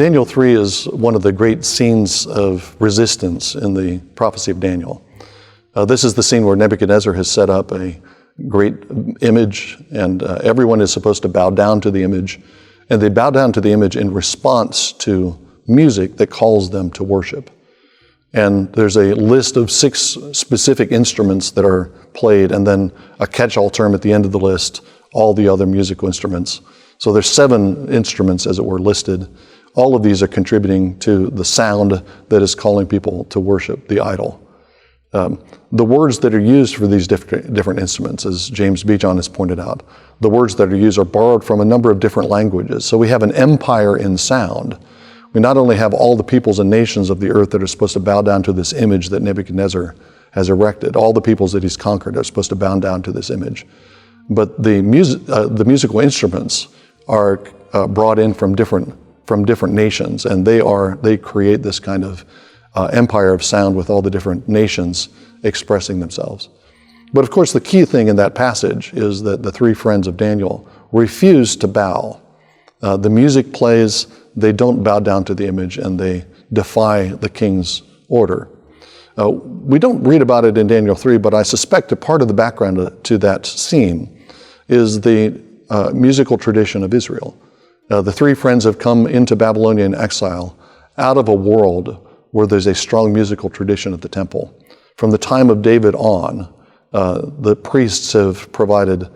Daniel 3 is one of the great scenes of resistance in the prophecy of Daniel. This is the scene where Nebuchadnezzar has set up a great image, and everyone is supposed to bow down to the image, and they bow down to the image in response to music that calls them to worship. And there's a list of 6 specific instruments that are played, and then a catch-all term at the end of the list, all the other musical instruments. So there's 7 instruments, as it were, listed. All of these are contributing to the sound that is calling people to worship the idol. The words that are used for these different instruments, as James Bejon has pointed out, the words that are used are borrowed from a number of different languages. So we have an empire in sound. We not only have all the peoples and nations of the earth that are supposed to bow down to this image that Nebuchadnezzar has erected. All the peoples that he's conquered are supposed to bow down to this image. But the musical instruments are brought in from different nations, and they create this kind of empire of sound with all the different nations expressing themselves. But of course, the key thing in that passage is that the 3 friends of Daniel refuse to bow. The music plays, they don't bow down to the image, and they defy the king's order. We don't read about it in Daniel 3, but I suspect a part of the background to that scene is the musical tradition of Israel. The 3 friends have come into Babylonian exile out of a world where there's a strong musical tradition at the temple. From the time of David on, the priests have provided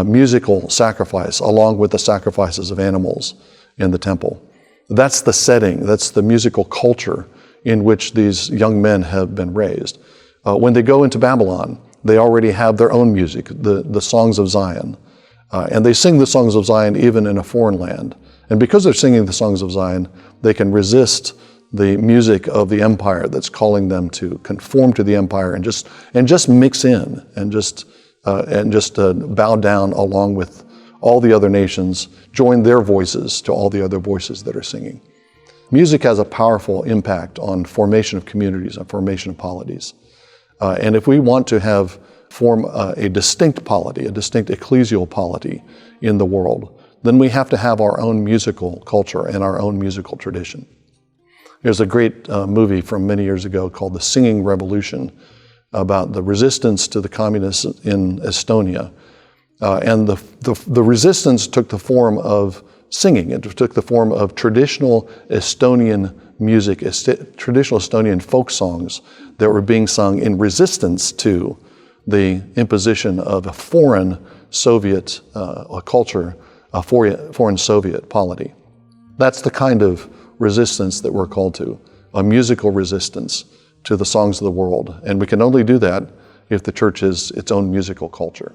musical sacrifice along with the sacrifices of animals in the temple. That's the setting, that's the musical culture in which these young men have been raised. When they go into Babylon, they already have their own music, the songs of Zion. And they sing the songs of Zion even in a foreign land. And because they're singing the songs of Zion, they can resist the music of the empire that's calling them to conform to the empire and just mix in and just bow down along with all the other nations, join their voices to all the other voices that are singing. Music has a powerful impact on formation of communities and formation of polities. And if we want to form a distinct polity, a distinct ecclesial polity in the world, then we have to have our own musical culture and our own musical tradition. There's a great movie from many years ago called The Singing Revolution about the resistance to the communists in Estonia. And the resistance took the form of singing. It took the form of traditional Estonian music, traditional Estonian folk songs that were being sung in resistance to the imposition of a foreign Soviet culture, a foreign Soviet polity. That's the kind of resistance that we're called to, a musical resistance to the songs of the world. And we can only do that if the church is its own musical culture.